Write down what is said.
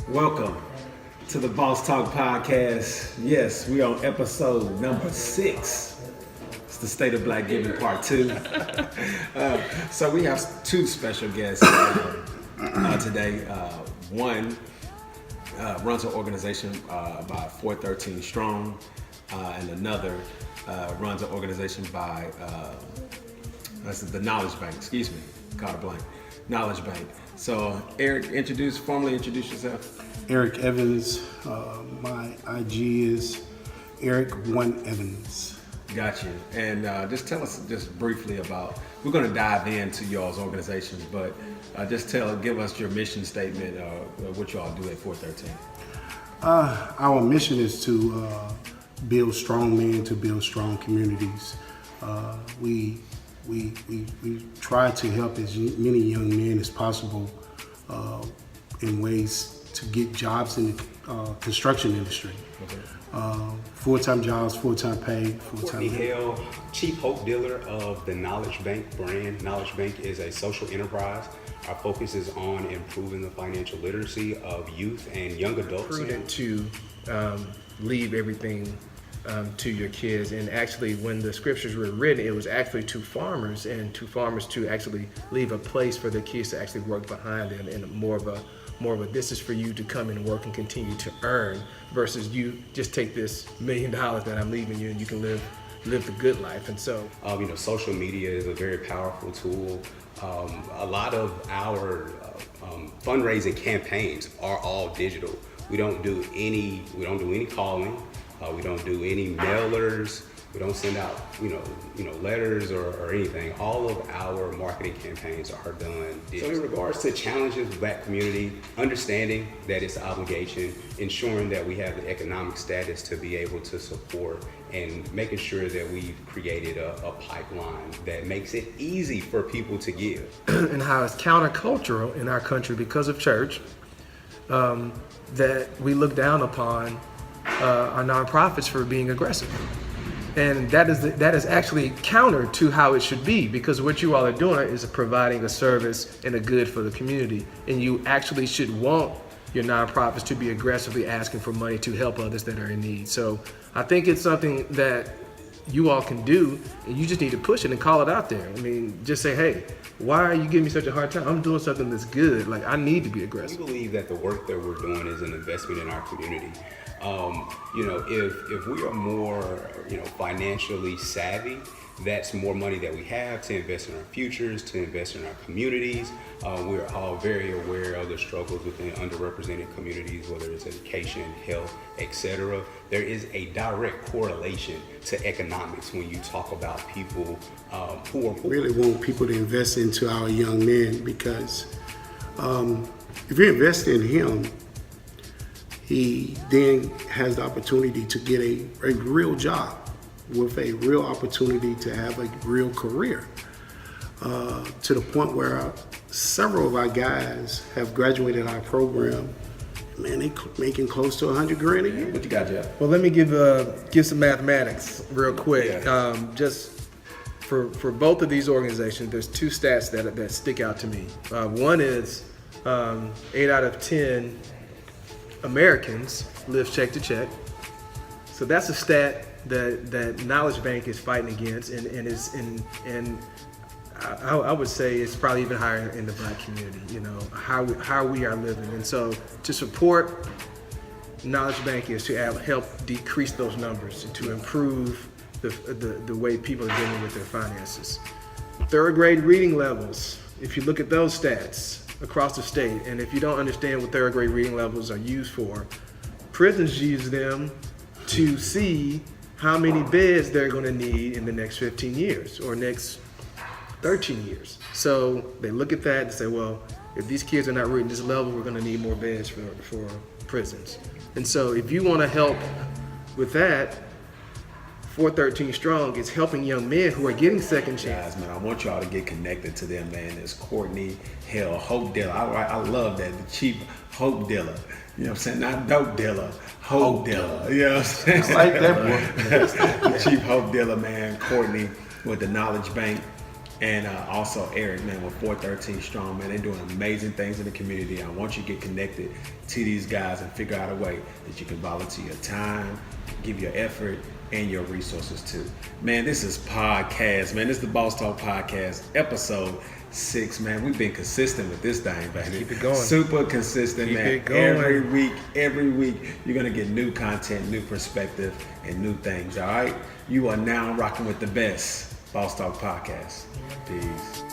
Welcome to the Boss Talk podcast. Yes, we on episode number 6. It's the State of Black Giving Part 2. So we have two special guests today. One runs an organization by 413 Strong, and another runs an organization by the Knowledge Bank. Excuse me, caught a blank. Knowledge Bank. So Eric, formally introduce yourself. Eric Evans. My IG is Eric1Evans. Got you. And just tell us just briefly about, we're going to dive into y'all's organizations, but give us your mission statement, what y'all do at 413. Our mission is to build strong men to build strong communities. We try to help as many young men as possible in ways to get jobs in the construction industry. Okay. Full-time jobs, full-time pay, full-time. Courtney Hale, Chief Hope Dealer of the Knowledge Bank brand. Knowledge Bank is a social enterprise. Our focus is on improving the financial literacy of youth and young adults. Prudent to leave everything to your kids, and actually when the scriptures were written, it was actually to farmers to actually leave a place for their kids to actually work behind them, and more of a this is for you to come and work and continue to earn, versus you just take this $1 million that I'm leaving you and you can live the good life. And so social media is a very powerful tool. A lot of our fundraising campaigns are all digital. We don't do any calling. We don't do any mailers. We don't send out, letters or anything. All of our marketing campaigns are done digitally. So in regards to challenges with Black community, understanding that it's an obligation, ensuring that we have the economic status to be able to support, and making sure that we've created a pipeline that makes it easy for people to give. And how it's countercultural in our country because of church, that we look down upon our nonprofits for being aggressive. And that is actually counter to how it should be, because what you all are doing is providing a service and a good for the community. And you actually should want your nonprofits to be aggressively asking for money to help others that are in need. So I think it's something that you all can do, and you just need to push it and call it out there. I mean, just say, hey, why are you giving me such a hard time? I'm doing something that's good. Like, I need to be aggressive. We believe that the work that we're doing is an investment in our community. If we are more, financially savvy, that's more money that we have to invest in our futures, to invest in our communities. We're all very aware of the struggles within underrepresented communities, whether it's education, health, etc. There is a direct correlation to economics when you talk about people who are poor. We really want people to invest into our young men, because if you invest in him, he then has the opportunity to get a real job with a real opportunity to have a real career, to the point where several of our guys have graduated our program. Man, they making close to $100,000 a year. What you got, Jeff? Well, let me give some mathematics real quick. Yeah. Just for both of these organizations, there's two stats that stick out to me. One is 8 out of 10 Americans live check to check. So that's a stat that Knowledge Bank is fighting against, and I would say it's probably even higher in the Black community, how we are living. And so to support Knowledge Bank is to help decrease those numbers and to improve the way people are dealing with their finances. Third grade reading levels, if you look at those stats across the state, and if you don't understand what third grade reading levels are used for, prisons use them to see how many beds they're going to need in the next 15 years or next 13 years. So they look at that and say, well, if these kids are not reading this level, we're going to need more beds for prisons. And so if you want to help with that, 413 Strong is helping young men who are getting second chances. Guys, man, I want y'all to get connected to them, man. It's Courtney Hale, Hope Dealer. I love that, the Chief Hope Dealer. You know what I'm saying? Not dope dealer, hope dealer. You know what I'm saying? I like that, boy. The Chief Hope Dealer, man, Courtney with the Knowledge Bank. And also Eric, man, with 413 Strong, man, they're doing amazing things in the community. I want you to get connected to these guys and figure out a way that you can volunteer your time, give your effort, and your resources too. Man, this is podcast, man. This is the Boss Talk Podcast, episode 6, man. We've been consistent with this thing, baby. Keep it going. Super consistent, Keep man. it going. Every week, you're gonna get new content, new perspective, and new things, all right? You are now rocking with the best Boss Talk Podcast. Peace.